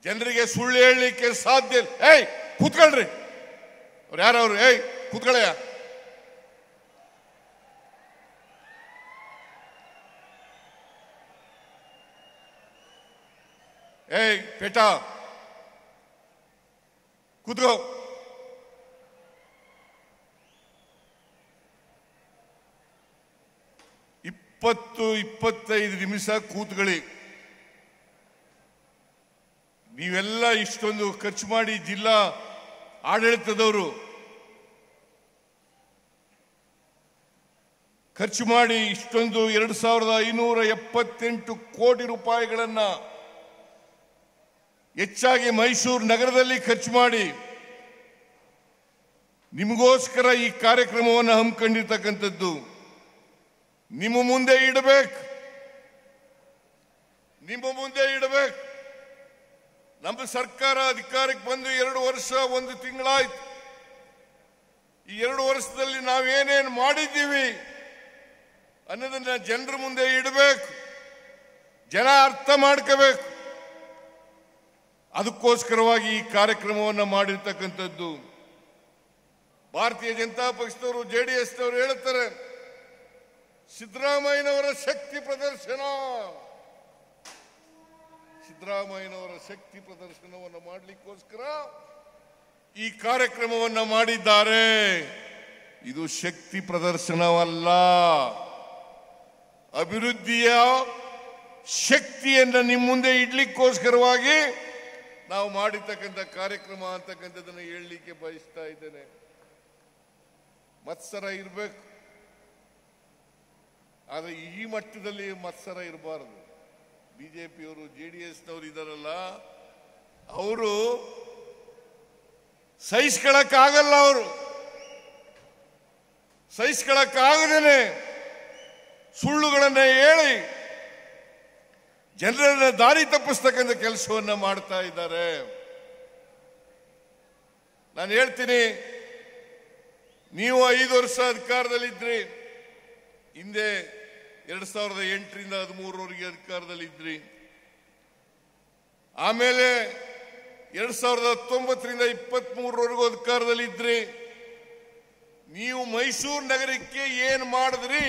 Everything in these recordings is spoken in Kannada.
ಜನರಿಗೆ ಸುಳ್ಳು ಹೇಳಲಿಕ್ಕೆ ಸಾಧ್ಯ ಇಲ್ಲ. ಏಯ್ ಕೂತ್ಕೊಳ್ರಿ, ಅವ್ರು ಯಾರವ್ರು? ಏಯ್ ಕೂತ್ಕೊಳ್ಳಯ್ಯ. ಏಯ್ ಪೇಟ ಕೂತ್ಕೋ. ಇಪ್ಪತ್ತು 25 ನಿಮಿಷ ಕೂತ್ಕೊಳ್ಳಿ. ನೀವೆಲ್ಲ ಇಷ್ಟೊಂದು ಖರ್ಚು ಮಾಡಿ ಜಿಲ್ಲಾ ಆಡಳಿತದವರು ಖರ್ಚು ಮಾಡಿ ಇಷ್ಟೊಂದು 2578 ಕೋಟಿ ರೂಪಾಯಿಗಳನ್ನ ಹೆಚ್ಚಾಗಿ ಮೈಸೂರು ನಗರದಲ್ಲಿ ಖರ್ಚು ಮಾಡಿ ನಿಮಗೋಸ್ಕರ ಈ ಕಾರ್ಯಕ್ರಮವನ್ನು ಹಮ್ಮಿಕೊಂಡಿರ್ತಕ್ಕಂಥದ್ದು. ನಿಮ್ಮ ಮುಂದೆ ಇಡಬೇಕು. ನಮ್ಮ ಸರ್ಕಾರ ಅಧಿಕಾರಕ್ಕೆ ಬಂದು 2 ವರ್ಷ 1 ತಿಂಗಳಾಯ್ತು. ಈ 2 ವರ್ಷದಲ್ಲಿ ನಾವೇನೇನು ಮಾಡಿದ್ದೀವಿ ಅನ್ನೋದನ್ನ ಜನರ ಮುಂದೆ ಇಡಬೇಕು. ಜನ ಅರ್ಥ ಮಾಡ್ಕೋಬೇಕು. ಅದಕ್ಕೋಸ್ಕರವಾಗಿ ಈ ಕಾರ್ಯಕ್ರಮವನ್ನು ಮಾಡಿರ್ತಕ್ಕಂಥದ್ದು. ಭಾರತೀಯ ಜನತಾ ಪಕ್ಷದವರು ಜೆಡಿಎಸ್ನವರು ಹೇಳ್ತಾರೆ, ಸಿದ್ದರಾಮಯ್ಯನವರ ಶಕ್ತಿ ಪ್ರದರ್ಶನ. ಸಿದ್ದರಾಮಯ್ಯನವರ ಶಕ್ತಿ ಪ್ರದರ್ಶನವನ್ನು ಮಾಡಲಿಕ್ಕೋಸ್ಕರ ಈ ಕಾರ್ಯಕ್ರಮವನ್ನು ಮಾಡಿದ್ದಾರೆ. ಇದು ಶಕ್ತಿ ಪ್ರದರ್ಶನವಲ್ಲ, ಅಭಿವೃದ್ಧಿಯ ಶಕ್ತಿಯನ್ನು ನಿಮ್ಮ ಮುಂದೆ ಇಡ್ಲಿಕ್ಕೋಸ್ಕರವಾಗಿ ನಾವು ಮಾಡಿರ್ತಕ್ಕಂಥ ಕಾರ್ಯಕ್ರಮ ಅಂತಕ್ಕಂಥದ್ದನ್ನು ಹೇಳಲಿಕ್ಕೆ ಬಯಸ್ತಾ ಇದ್ದೇನೆ. ಮತ್ಸರ ಇರಬೇಕು, ಆದರೆ ಈ ಮಟ್ಟದಲ್ಲಿ ಮತ್ಸರ ಇರಬಾರದು. ಬಿಜೆಪಿಯವರು ಜೆಡಿಎಸ್ನವರು ಇದಾರಲ್ಲ, ಅವರು ಸಹಿಸ್ಕೊಳ್ಳಕ್ಕಾಗಲ್ಲ. ಅವರು ಸಹಿಸ್ಕೊಳ್ಳಕ್ಕಾಗದೇನೆ ಸುಳ್ಳುಗಳನ್ನ ಹೇಳಿ ಜನರನ್ನ ದಾರಿ ತಪ್ಪಿಸ್ತಕ್ಕಂಥ ಕೆಲಸವನ್ನ ಮಾಡ್ತಾ ಇದ್ದಾರೆ. ನಾನು ಹೇಳ್ತೀನಿ, ನೀವು 5 ವರ್ಷ ಅಧಿಕಾರದಲ್ಲಿದ್ರಿ. ಹಿಂದೆ 2008ರಿಂದ 13ರವರೆಗೆ ಅಧಿಕಾರದಲ್ಲಿದ್ರಿ. ಆಮೇಲೆ 2019ರಿಂದ 23ರವರೆಗೂ ಅಧಿಕಾರದಲ್ಲಿದ್ರಿ. ನೀವು ಮೈಸೂರು ನಗರಕ್ಕೆ ಏನು ಮಾಡಿದ್ರಿ?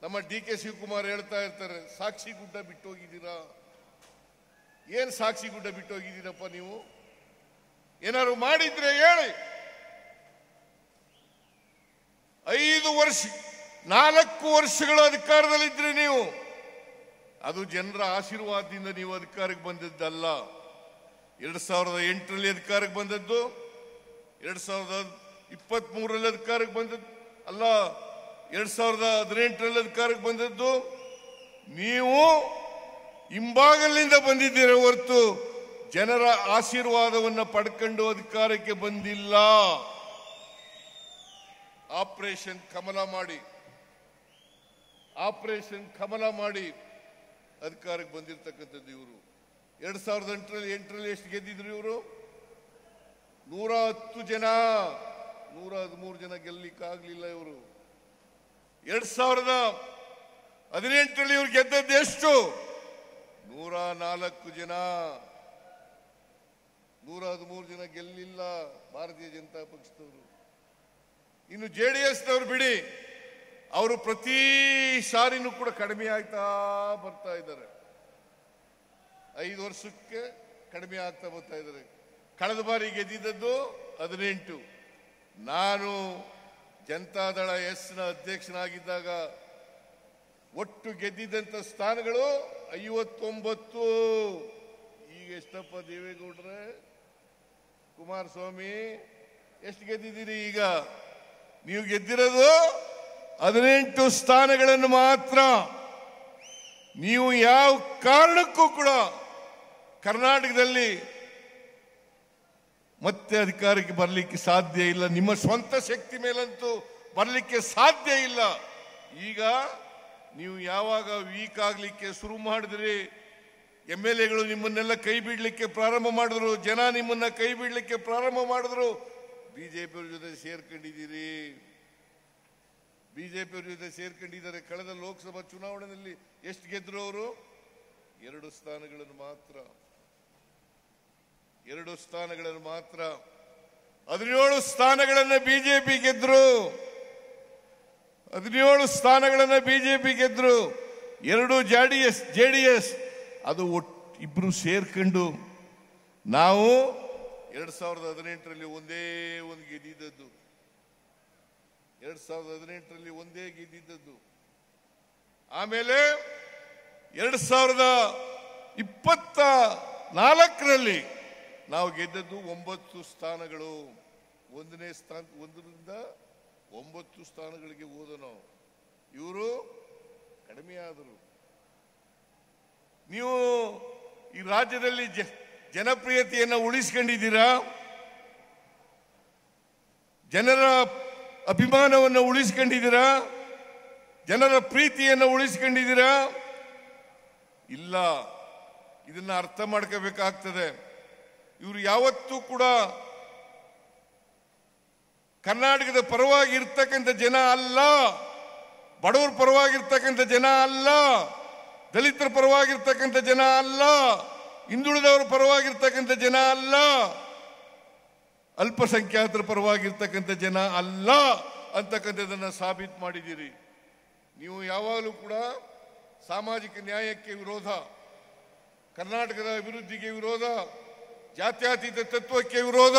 ನಮ್ಮ ಡಿ.ಕೆ. ಶಿವಕುಮಾರ್ ಹೇಳ್ತಾ ಇರ್ತಾರೆ, ಸಾಕ್ಷಿ ಗುಡ್ಡ ಬಿಟ್ಟೋಗಿದ್ದೀರಾ. ಏನ್ ಸಾಕ್ಷಿ ಗುಡ್ಡ ಬಿಟ್ಟೋಗಿದ್ದೀರಪ್ಪ ನೀವು? ಏನಾದ್ರು ಮಾಡಿದ್ರೆ ಹೇಳಿ. 4 ವರ್ಷಗಳ ಅಧಿಕಾರದಲ್ಲಿದ್ರಿ ನೀವು. ಅದು ಜನರ ಆಶೀರ್ವಾದದಿಂದ ನೀವು ಅಧಿಕಾರಕ್ಕೆ ಬಂದದ್ದಲ್ಲ. 2008ರಲ್ಲಿ ಅಧಿಕಾರಕ್ಕೆ ಬಂದದ್ದು, 2023ರಲ್ಲಿ ಅಧಿಕಾರಕ್ಕೆ ಬಂದದ್ದು ಅಲ್ಲ, 2018ರಲ್ಲಿ ಅಧಿಕಾರಕ್ಕೆ ಬಂದದ್ದು. ನೀವು ಹಿಂಬಾಗಲಿನಿಂದ ಬಂದಿದ್ದೀರ ಹೊರತು ಜನರ ಆಶೀರ್ವಾದವನ್ನು ಪಡ್ಕೊಂಡು ಅಧಿಕಾರಕ್ಕೆ ಬಂದಿಲ್ಲ. ಆಪರೇಷನ್ ಕಮಲ ಮಾಡಿ ಅಧಿಕಾರಕ್ಕೆ ಬಂದಿರತಕ್ಕಂಥದ್ದು ಇವರು. 2008ರಲ್ಲಿ ಎಷ್ಟು ಗೆದ್ದಿದ್ರು ಇವರು? 110 ಜನ, 113 ಜನ ಗೆಲ್ಲಲಿಕ್ಕಾಗಲಿಲ್ಲ ಇವರು. 2018ರಲ್ಲಿ ಇವರು ಗೆದ್ದದ್ದು ಎಷ್ಟು? 104 ಜನ, 113 ಜನ ಗೆಲ್ಲಿಲ್ಲ ಭಾರತೀಯ ಜನತಾ ಪಕ್ಷದವರು. ಇನ್ನು ಜೆಡಿಎಸ್ನವರು ಬಿಡಿ, ಅವರು ಪ್ರತಿ ಸಾರಿನೂ ಕೂಡ ಕಡಿಮೆ ಆಗ್ತಾ ಬರ್ತಾ ಇದ್ದಾರೆ. 5 ವರ್ಷಕ್ಕೆ ಕಡಿಮೆ ಆಗ್ತಾ ಬರ್ತಾ ಇದ್ದಾರೆ. ಕಳೆದ ಬಾರಿ ಗೆದ್ದಿದ್ದದ್ದು 18. ನಾನು ಜನತಾದಳ ಎಸ್ನ ಅಧ್ಯಕ್ಷನಾಗಿದ್ದಾಗ ಒಟ್ಟು ಗೆದ್ದಿದ್ದಂಥ ಸ್ಥಾನಗಳು 59. ಈಗ ಎಷ್ಟಪ್ಪ ದೇವೇಗೌಡ್ರೆ, ಕುಮಾರಸ್ವಾಮಿ ಎಷ್ಟು ಗೆದ್ದಿದ್ದೀರಿ? ಈಗ ನೀವು ಗೆದ್ದಿರೋದು 18 ಸ್ಥಾನಗಳನ್ನು ಮಾತ್ರ. ನೀವು ಯಾವ ಕಾರಣಕ್ಕೂ ಕೂಡ ಕರ್ನಾಟಕದಲ್ಲಿ ಮತ್ತೆ ಅಧಿಕಾರಕ್ಕೆ ಬರಲಿಕ್ಕೆ ಸಾಧ್ಯ ಇಲ್ಲ. ನಿಮ್ಮ ಸ್ವಂತ ಶಕ್ತಿ ಮೇಲಂತೂ ಬರಲಿಕ್ಕೆ ಸಾಧ್ಯ ಇಲ್ಲ. ಈಗ ನೀವು ಯಾವಾಗ ವೀಕ್ ಆಗಲಿಕ್ಕೆ ಶುರು ಮಾಡಿದ್ರಿ, MLAಗಳು ನಿಮ್ಮನ್ನೆಲ್ಲ ಕೈ ಬಿಡಲಿಕ್ಕೆ ಪ್ರಾರಂಭ ಮಾಡಿದ್ರು, ಜನ ನಿಮ್ಮನ್ನ ಕೈ ಬಿಡಲಿಕ್ಕೆ ಪ್ರಾರಂಭ ಮಾಡಿದ್ರು, ಬಿಜೆಪಿಯವ್ರ ಜೊತೆ ಸೇರ್ಕೊಂಡಿದ್ದೀರಿ. ಬಿಜೆಪಿಯವ್ರ ಜೊತೆ ಸೇರ್ಕೊಂಡಿದ್ದಾರೆ. ಕಳೆದ ಲೋಕಸಭಾ ಚುನಾವಣೆಯಲ್ಲಿ ಎಷ್ಟು ಗೆದ್ರು ಅವರು? 2 ಸ್ಥಾನಗಳನ್ನು ಮಾತ್ರ 17 ಸ್ಥಾನಗಳನ್ನು ಬಿಜೆಪಿ ಗೆದ್ರು. 17 ಸ್ಥಾನಗಳನ್ನು ಬಿಜೆಪಿ ಗೆದ್ರು. 2 ಜೆಡಿಎಸ್ ಅದು ಇಬ್ರು ಸೇರ್ಕೊಂಡು ನಾವು 2018ರಲ್ಲಿ ಒಂದೇ ಒಂದು ಗೆದ್ದಿದ್ದದ್ದು. 2018ರಲ್ಲಿ ಒಂದೇ ಗೆದ್ದಿದ್ದದ್ದು. ಆಮೇಲೆ 2024ರಲ್ಲಿ ನಾವು ಗೆದ್ದದ್ದು 9 ಸ್ಥಾನಗಳು. 1ನೇ ಸ್ಥಾನ 1ರಿಂದ 9 ಸ್ಥಾನಗಳಿಗೆ ಹೋದ ನಾವು. ಇವರು ಕಡಿಮೆ ಆದರು. ನೀವು ಈ ರಾಜ್ಯದಲ್ಲಿ ಜನಪ್ರಿಯತೆಯನ್ನು ಉಳಿಸ್ಕೊಂಡಿದ್ದೀರಾ? ಜನರ ಅಭಿಮಾನವನ್ನು ಉಳಿಸ್ಕೊಂಡಿದ್ದೀರಾ? ಜನರ ಪ್ರೀತಿಯನ್ನು ಉಳಿಸ್ಕೊಂಡಿದ್ದೀರಾ? ಇಲ್ಲ. ಇದನ್ನ ಅರ್ಥ ಮಾಡ್ಕೋಬೇಕಾಗ್ತದೆ. ಇವರು ಯಾವತ್ತೂ ಕೂಡ ಕರ್ನಾಟಕದ ಪರವಾಗಿ ಇರ್ತಕ್ಕಂಥ ಜನ ಅಲ್ಲ, ಬಡವರ ಪರವಾಗಿರ್ತಕ್ಕಂಥ ಜನ ಅಲ್ಲ, ದಲಿತರ ಪರವಾಗಿರ್ತಕ್ಕಂಥ ಜನ ಅಲ್ಲ, ಹಿಂದುಳಿದವರ ಪರವಾಗಿರ್ತಕ್ಕಂಥ ಜನ ಅಲ್ಲ, ಅಲ್ಪಸಂಖ್ಯಾತರ ಪರವಾಗಿರ್ತಕ್ಕಂಥ ಜನ ಅಲ್ಲ ಅಂತಕ್ಕಂಥದ್ದನ್ನು ಸಾಬೀತು ಮಾಡಿದ್ದೀರಿ. ನೀವು ಯಾವಾಗಲೂ ಕೂಡ ಸಾಮಾಜಿಕ ನ್ಯಾಯಕ್ಕೆ ವಿರೋಧ, ಕರ್ನಾಟಕದ ಅಭಿವೃದ್ಧಿಗೆ ವಿರೋಧ, ಜಾತ್ಯತೀತ ತತ್ವಕ್ಕೆ ವಿರೋಧ,